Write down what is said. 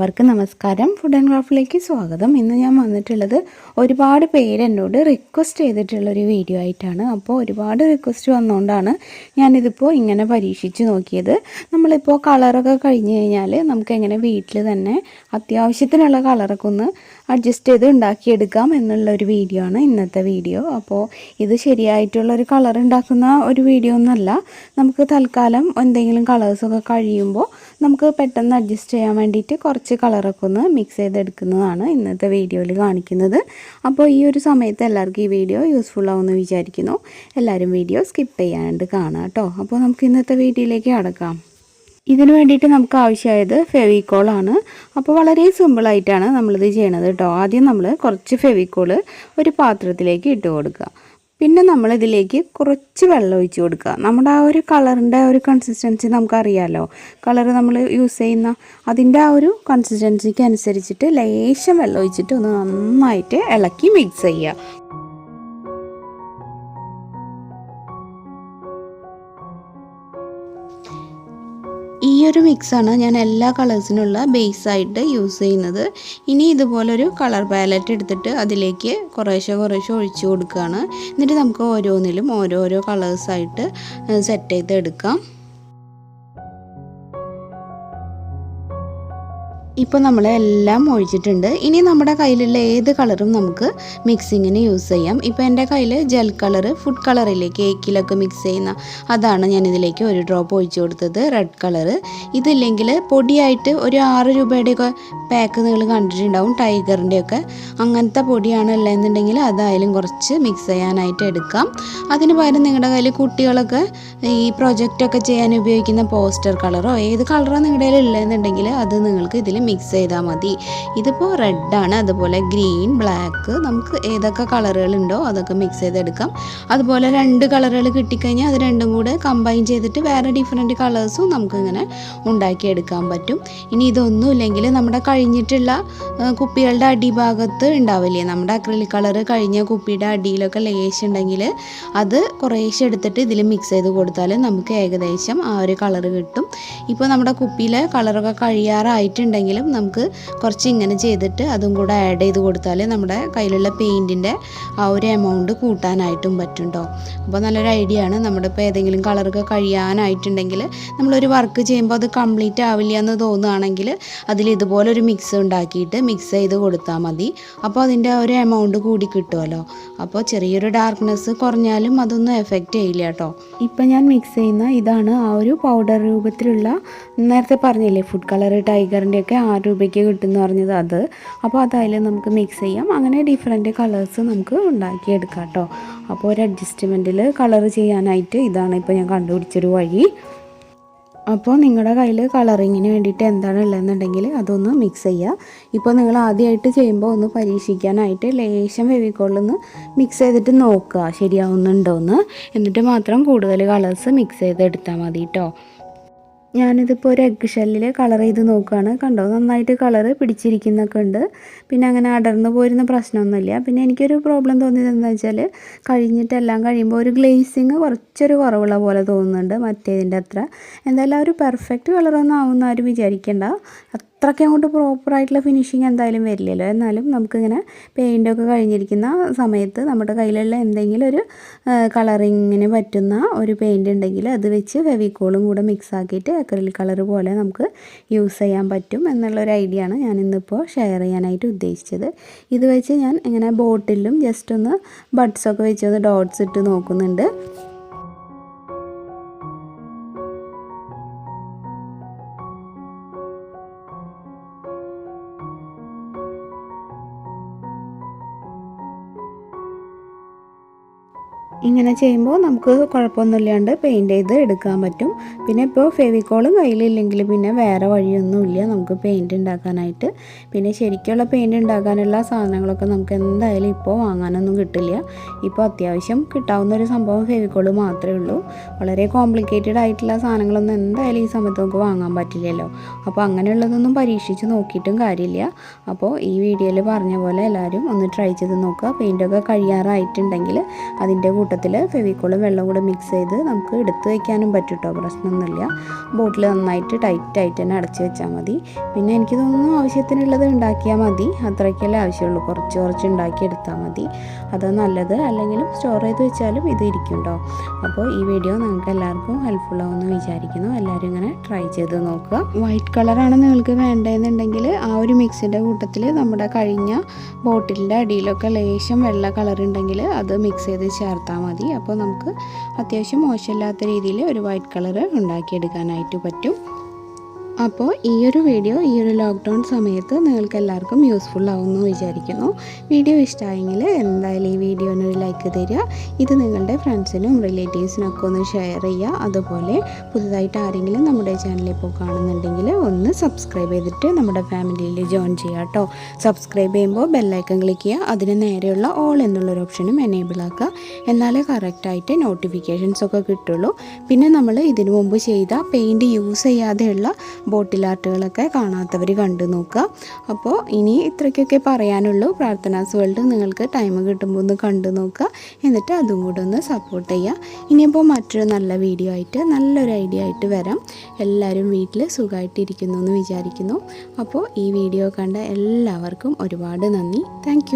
എല്ലാവർക്കും നമസ്കാരം. Food and ക്രാഫ്റ്റിലേക്ക് സ്വാഗതം. ഇന്ന് ഞാൻ വന്നിട്ടുള്ളത് ഒരുപാട് പേര് എന്നോട് റിക്വസ്റ്റ് ചെയ്തിട്ടുള്ളൊരു വീഡിയോ ആയിട്ടാണ്. അപ്പോൾ ഒരുപാട് റിക്വസ്റ്റ് വന്നുകൊണ്ടാണ് ഞാനിതിപ്പോൾ ഇങ്ങനെ പരീക്ഷിച്ച് നോക്കിയത്. നമ്മളിപ്പോൾ കളറൊക്കെ കഴിഞ്ഞ് കഴിഞ്ഞാൽ നമുക്ക് എങ്ങനെ വീട്ടിൽ തന്നെ അത്യാവശ്യത്തിനുള്ള കളറൊക്കെ ഒന്ന് അഡ്ജസ്റ്റ് ചെയ്ത് ഉണ്ടാക്കിയെടുക്കാം എന്നുള്ളൊരു വീഡിയോ ആണ് ഇന്നത്തെ വീഡിയോ. അപ്പോൾ ഇത് ശരിയായിട്ടുള്ളൊരു കളർ ഉണ്ടാക്കുന്ന ഒരു വീഡിയോ ഒന്നല്ല. നമുക്ക് തൽക്കാലം എന്തെങ്കിലും കളേഴ്സൊക്കെ കഴിയുമ്പോൾ നമുക്ക് പെട്ടെന്ന് അഡ്ജസ്റ്റ് ചെയ്യാൻ വേണ്ടിയിട്ട് കുറച്ച് കളറൊക്കെ ഒന്ന് മിക്സ് ചെയ്തെടുക്കുന്നതാണ് ഇന്നത്തെ വീഡിയോയിൽ കാണിക്കുന്നത്. അപ്പോൾ ഈ ഒരു സമയത്ത് എല്ലാവർക്കും ഈ വീഡിയോ യൂസ്ഫുൾ ആവുമെന്ന് വിചാരിക്കുന്നു. എല്ലാവരും വീഡിയോ സ്കിപ്പ് ചെയ്യാണ്ട് കാണാം കേട്ടോ. അപ്പോൾ നമുക്ക് ഇന്നത്തെ വീഡിയോയിലേക്ക് കടക്കാം. ഇതിന് വേണ്ടിയിട്ട് നമുക്ക് ആവശ്യമായത് ഫെവിക്കോളാണ്. അപ്പോൾ വളരെ സിമ്പിളായിട്ടാണ് നമ്മളിത് ചെയ്യണത് കേട്ടോ. ആദ്യം നമ്മൾ കുറച്ച് ഫെവിക്കോള് ഒരു പാത്രത്തിലേക്ക് ഇട്ട് കൊടുക്കുക. പിന്നെ നമ്മളിതിലേക്ക് കുറച്ച് വെള്ളം ഒഴിച്ച് കൊടുക്കുക. നമ്മുടെ ആ ഒരു കളറിൻ്റെ ഒരു കൺസിസ്റ്റൻസി നമുക്കറിയാമല്ലോ. കളർ നമ്മൾ യൂസ് ചെയ്യുന്ന അതിൻ്റെ ആ ഒരു കൺസിസ്റ്റൻസിക്ക് അനുസരിച്ചിട്ട് ലേശം വെള്ളം ഒഴിച്ചിട്ട് ഒന്ന് നന്നായിട്ട് ഇളക്കി മിക്സ് ചെയ്യുക. ഈ ഒരു മിക്സാണ് ഞാൻ എല്ലാ കളേഴ്സിനുള്ള ബേസായിട്ട് യൂസ് ചെയ്യുന്നത്. ഇനി ഇതുപോലൊരു കളർ പാലറ്റ് എടുത്തിട്ട് അതിലേക്ക് കുറേശ്ശെ ഒഴിച്ചു കൊടുക്കുകയാണ്. എന്നിട്ട് നമുക്ക് ഓരോന്നിലും ഓരോരോ കളേഴ്സായിട്ട് സെറ്റ് ചെയ്തെടുക്കാം. ഇപ്പോൾ നമ്മളെല്ലാം ഒഴിച്ചിട്ടുണ്ട്. ഇനി നമ്മുടെ കയ്യിലുള്ള ഏത് കളറും നമുക്ക് മിക്സിങ്ങിന് യൂസ് ചെയ്യാം. ഇപ്പോൾ എൻ്റെ കയ്യിൽ ജെൽ കളർ, ഫുഡ് കളറില്ലേ കേക്കിലൊക്കെ മിക്സ് ചെയ്യുന്ന, അതാണ് ഞാനിതിലേക്ക് ഒരു ഡ്രോപ്പ് ഒഴിച്ചു കൊടുത്തത്. Red colour. ഇതില്ലെങ്കിൽ പൊടിയായിട്ട് ഒരു 6 രൂപയുടെയൊക്കെ പാക്ക് നിങ്ങൾ കണ്ടിട്ടുണ്ടാവും, ടൈഗറിൻ്റെയൊക്കെ. അങ്ങനത്തെ പൊടിയാണ് ഉള്ളതെന്നുണ്ടെങ്കിൽ അതായാലും കുറച്ച് മിക്സ് ചെയ്യാനായിട്ട് എടുക്കാം. അതിന് പകരം നിങ്ങളുടെ കയ്യിൽ കുട്ടികളൊക്കെ ഈ പ്രൊജക്റ്റൊക്കെ ചെയ്യാൻ ഉപയോഗിക്കുന്ന പോസ്റ്റർ കളറോ ഏത് കളറാണ് നിങ്ങളുടെ കയ്യിൽ ഉള്ളതെന്നുണ്ടെങ്കിൽ അത് നിങ്ങൾക്ക് ഇതിൽ മിക്സ് ചെയ്താൽ മതി. ഇതിപ്പോൾ റെഡാണ്, അതുപോലെ ഗ്രീൻ, ബ്ലാക്ക്, നമുക്ക് ഏതൊക്കെ കളറുകളുണ്ടോ അതൊക്കെ മിക്സ് ചെയ്തെടുക്കാം. അതുപോലെ 2 കളറുകൾ കിട്ടിക്കഴിഞ്ഞാൽ അത് രണ്ടും കൂടെ കമ്പൈൻ ചെയ്തിട്ട് വേറെ ഡിഫറെൻറ്റ് കളേഴ്സും നമുക്കിങ്ങനെ ഉണ്ടാക്കിയെടുക്കാൻ പറ്റും. ഇനി ഇതൊന്നും ഇല്ലെങ്കിൽ നമ്മുടെ കഴിഞ്ഞിട്ടുള്ള കുപ്പികളുടെ അടിഭാഗത്ത് ഉണ്ടാവില്ലേ, നമ്മുടെ അക്രിലിക് കളർ കഴിഞ്ഞ കുപ്പിയുടെ അടിയിലൊക്കെ ലേശം ഉണ്ടെങ്കിൽ അത് കുറേശ്ശെ എടുത്തിട്ട് ഇതിൽ മിക്സ് ചെയ്ത് കൊടുത്താൽ നമുക്ക് ഏകദേശം ആ ഒരു കളർ കിട്ടും. ഇപ്പോൾ നമ്മുടെ കുപ്പിയിലെ കളറൊക്കെ കഴിയാറായിട്ടുണ്ടെങ്കിലും നമുക്ക് കുറച്ച് ഇങ്ങനെ ചെയ്തിട്ട് അതും കൂടെ ആഡ് ചെയ്ത് കൊടുത്താൽ നമ്മുടെ കയ്യിലുള്ള പെയിൻറ്റിൻ്റെ ആ ഒരു എമൗണ്ട് കൂട്ടാനായിട്ടും പറ്റും കേട്ടോ. അപ്പോൾ നല്ലൊരു ഐഡിയ ആണ്. നമ്മുടെ ഇപ്പോൾ ഏതെങ്കിലും കളറൊക്കെ കഴിയാനായിട്ടുണ്ടെങ്കിൽ നമ്മളൊരു വർക്ക് ചെയ്യുമ്പോൾ അത് കംപ്ലീറ്റ് ആവില്ല എന്ന് തോന്നുകയാണെങ്കിൽ അതിൽ ഇതുപോലൊരു മിക്സ് ഉണ്ടാക്കിയിട്ട് മിക്സ് ചെയ്ത് കൊടുത്താൽ മതി. അപ്പോൾ അതിൻ്റെ ആ ഒരു എമൗണ്ട് കൂടി കിട്ടുമല്ലോ. അപ്പോൾ ചെറിയൊരു ഡാർക്ക്നെസ് കുറഞ്ഞാലും അതൊന്നും എഫക്റ്റ് ചെയ്യില്ല കേട്ടോ. ഇപ്പം ഞാൻ മിക്സ് ചെയ്യുന്ന ഇതാണ് ആ ഒരു പൗഡർ രൂപത്തിലുള്ള, നേരത്തെ പറഞ്ഞില്ലേ ഫുഡ് കളർ ടൈഗറിൻ്റെയൊക്കെ 6 രൂപയ്ക്ക് കിട്ടുമെന്ന് പറഞ്ഞത് അത്. അപ്പോൾ അതായാലും നമുക്ക് മിക്സ് ചെയ്യാം. അങ്ങനെ ഡിഫറെൻറ്റ് കളേഴ്സ് നമുക്ക് ഉണ്ടാക്കിയെടുക്കാം കേട്ടോ. അപ്പോൾ ഒരു അഡ്ജസ്റ്റ്മെൻറ്റിൽ കളർ ചെയ്യാനായിട്ട് ഇതാണ് ഇപ്പോൾ ഞാൻ കണ്ടുപിടിച്ചൊരു വഴി. അപ്പോൾ നിങ്ങളുടെ കയ്യിൽ കളറിങ്ങിന് വേണ്ടിയിട്ട് എന്താണ് ഉള്ളതെന്നുണ്ടെങ്കിൽ അതൊന്ന് മിക്സ് ചെയ്യുക. ഇപ്പോൾ നിങ്ങൾ ആദ്യമായിട്ട് ചെയ്യുമ്പോൾ ഒന്ന് പരീക്ഷിക്കാനായിട്ട് ലേശം ഫെവിക്കോളൊന്ന് മിക്സ് ചെയ്തിട്ട് നോക്കുക ശരിയാവുന്നുണ്ടോ എന്ന്. എന്നിട്ട് മാത്രം കൂടുതൽ കളേഴ്സ് മിക്സ് ചെയ്തെടുത്താൽ മതി കേട്ടോ. ഞാനിതിപ്പോൾ ഒരു എഗ്ഗ് ഷെല്ലിൽ കളർ ചെയ്ത് നോക്കുകയാണ്. കണ്ടോ, നന്നായിട്ട് കളറ് പിടിച്ചിരിക്കുന്നൊക്കെ ഉണ്ട്. പിന്നെ അങ്ങനെ അടർന്നു പോരുന്ന പ്രശ്നമൊന്നുമില്ല. പിന്നെ എനിക്കൊരു പ്രോബ്ലം തോന്നിയത് എന്താ വെച്ചാൽ കഴിഞ്ഞിട്ടെല്ലാം കഴിയുമ്പോൾ ഒരു ഗ്ലേസിങ് കുറച്ചൊരു കുറവുള്ള പോലെ തോന്നുന്നുണ്ട് മറ്റേതിൻ്റെ അത്ര. എന്തായാലും ആ ഒരു പെർഫെക്റ്റ് കളറൊന്നും ആവുമെന്ന് ആരും വിചാരിക്കേണ്ട. അത്രയ്ക്ക് അങ്ങോട്ട് പ്രോപ്പറായിട്ടുള്ള ഫിനിഷിങ് എന്തായാലും വരില്ലല്ലോ. എന്നാലും നമുക്കിങ്ങനെ പെയിൻ്റൊക്കെ കഴിഞ്ഞിരിക്കുന്ന സമയത്ത് നമ്മുടെ കയ്യിലുള്ള എന്തെങ്കിലും ഒരു കളറിങ്ങിന് പറ്റുന്ന ഒരു പെയിൻ്റ് ഉണ്ടെങ്കിൽ അത് വെച്ച് ഫെവിക്കോളും കൂടെ മിക്സ് ആക്കിയിട്ട് അക്രിലിക് കളർ പോലെ നമുക്ക് യൂസ് ചെയ്യാൻ പറ്റും എന്നുള്ളൊരു ഐഡിയ ആണ് ഞാനിന്നിപ്പോൾ ഷെയർ ചെയ്യാനായിട്ട് ഉദ്ദേശിച്ചത്. ഇത് വെച്ച് ഞാൻ ഇങ്ങനെ ബോട്ടിലും ജസ്റ്റ് ഒന്ന് ബഡ്സൊക്കെ വെച്ച് ഒന്ന് ഡോട്ട്സ് ഇട്ട് നോക്കുന്നുണ്ട്. ഇങ്ങനെ ചെയ്യുമ്പോൾ നമുക്ക് കുഴപ്പമൊന്നുമില്ലാണ്ട് പെയിൻറ്റ് ചെയ്ത് എടുക്കാൻ പറ്റും. പിന്നെ ഇപ്പോൾ ഫെവിക്കോളും കയ്യിലില്ലെങ്കിൽ പിന്നെ വേറെ വഴിയൊന്നുമില്ല നമുക്ക് പെയിൻറ്റ് ഉണ്ടാക്കാനായിട്ട്. പിന്നെ ശരിക്കുള്ള പെയിൻറ്റ് ഉണ്ടാക്കാനുള്ള സാധനങ്ങളൊക്കെ നമുക്ക് എന്തായാലും ഇപ്പോൾ വാങ്ങാനൊന്നും കിട്ടില്ല. ഇപ്പോൾ അത്യാവശ്യം കിട്ടാവുന്നൊരു സംഭവം ഫെവിക്കോള് മാത്രമേ ഉള്ളൂ. വളരെ കോംപ്ലിക്കേറ്റഡ് ആയിട്ടുള്ള സാധനങ്ങളൊന്നും എന്തായാലും ഈ സമയത്ത് നമുക്ക് വാങ്ങാൻ പറ്റില്ലല്ലോ. അപ്പോൾ അങ്ങനെയുള്ളതൊന്നും പരീക്ഷിച്ച് നോക്കിയിട്ടും കാര്യമില്ല. അപ്പോൾ ഈ വീഡിയോയിൽ പറഞ്ഞ പോലെ എല്ലാവരും ഒന്ന് ട്രൈ ചെയ്ത് നോക്കുക. പെയിൻറ്റൊക്കെ കഴിയാറായിട്ടുണ്ടെങ്കിൽ അതിൻ്റെ കൂട്ടത്തിൽ കൂട്ടത്തിൽ ഫെവിക്കോളും വെള്ളം കൂടെ മിക്സ് ചെയ്ത് നമുക്ക് എടുത്ത് വയ്ക്കാനും പറ്റും കേട്ടോ, പ്രശ്നമൊന്നുമില്ല. ബോട്ടിൽ നന്നായിട്ട് ടൈറ്റായിട്ട് തന്നെ അടച്ച് വെച്ചാൽ മതി. പിന്നെ എനിക്ക് തോന്നുന്നു ആവശ്യത്തിനുള്ളത് ഉണ്ടാക്കിയാൽ മതി, അത്രയ്ക്കല്ലേ ആവശ്യമുള്ളൂ. കുറച്ച് കുറച്ച് ഉണ്ടാക്കിയെടുത്താൽ മതി, അതാണ് നല്ലത്. അല്ലെങ്കിലും സ്റ്റോർ ചെയ്ത് വെച്ചാലും ഇത് ഇരിക്കും കേട്ടോ. അപ്പോൾ ഈ വീഡിയോ നിങ്ങൾക്ക് എല്ലാവർക്കും ഹെൽപ്ഫുൾ ആവുമെന്ന് വിചാരിക്കുന്നു. എല്ലാവരും ഇങ്ങനെ ട്രൈ ചെയ്ത് നോക്കുക. വൈറ്റ് കളറാണ് നിങ്ങൾക്ക് വേണ്ടതെന്നുണ്ടെങ്കിൽ ആ ഒരു മിക്സിൻ്റെ കൂട്ടത്തിൽ നമ്മുടെ കഴിഞ്ഞ ബോട്ടിലിൻ്റെ അടിയിലൊക്കെ ലേശം വെള്ള കളർ ഉണ്ടെങ്കിൽ അത് മിക്സ് ചെയ്ത് ചേർത്താൽ മതി. അപ്പോൾ നമുക്ക് അത്യാവശ്യം മോശമില്ലാത്ത രീതിയിൽ ഒരു വൈറ്റ് കളർ ഉണ്ടാക്കിയെടുക്കാനായിട്ട് പറ്റും. അപ്പോൾ ഈ ഒരു വീഡിയോ ഈ ഒരു ലോക്ക്ഡൗൺ സമയത്ത് നിങ്ങൾക്ക് എല്ലാവർക്കും യൂസ്ഫുൾ ആവുമെന്ന് വിചാരിക്കുന്നു. വീഡിയോ ഇഷ്ടമായെങ്കിൽ എന്തായാലും ഈ വീഡിയോന് ഒരു ലൈക്ക് തരിക. ഇത് നിങ്ങളുടെ ഫ്രണ്ട്സിനും റിലേറ്റീവ്സിനൊക്കെ ഒന്ന് ഷെയർ ചെയ്യുക. അതുപോലെ പുതുതായിട്ട് ആരെങ്കിലും നമ്മുടെ ചാനൽ ഇപ്പോൾ കാണുന്നുണ്ടെങ്കിൽ ഒന്ന് സബ്സ്ക്രൈബ് ചെയ്തിട്ട് നമ്മുടെ ഫാമിലിയിൽ ജോയിൻ ചെയ്യുക കേട്ടോ. സബ്സ്ക്രൈബ് ചെയ്യുമ്പോൾ ബെല്ലൈക്കൺ ക്ലിക്ക് ചെയ്യുക. അതിന് നേരെയുള്ള ഓൾ എന്നുള്ളൊരു ഓപ്ഷനും എനേബിൾ ആക്കുക. എന്നാലേ കറക്റ്റായിട്ട് നോട്ടിഫിക്കേഷൻസൊക്കെ കിട്ടുള്ളൂ. പിന്നെ നമ്മൾ ഇതിനു മുമ്പ് ചെയ്ത പെയിൻറ്റ് യൂസ് ചെയ്യാതെയുള്ള ബോട്ടിൽ ആർട്ടുകളൊക്കെ കാണാത്തവർ കണ്ടു നോക്കുക. അപ്പോൾ ഇനി ഇത്രയ്ക്കൊക്കെ പറയാനുള്ളൂ. പ്രാർത്ഥനാസ് വേൾഡ് നിങ്ങൾക്ക് ടൈം കിട്ടുമ്പോൾ ഒന്ന് കണ്ടു നോക്കുക. എന്നിട്ട് അതും കൂടെ ഒന്ന് സപ്പോർട്ട് ചെയ്യുക. ഇനിയിപ്പോൾ മറ്റൊരു നല്ല വീഡിയോ ആയിട്ട് നല്ലൊരു ഐഡിയ ആയിട്ട് വരാം. എല്ലാവരും വീട്ടിൽ സുഖമായിട്ടിരിക്കുന്നു എന്ന് വിചാരിക്കുന്നു. അപ്പോൾ ഈ വീഡിയോ കണ്ട എല്ലാവർക്കും ഒരുപാട് നന്ദി. താങ്ക്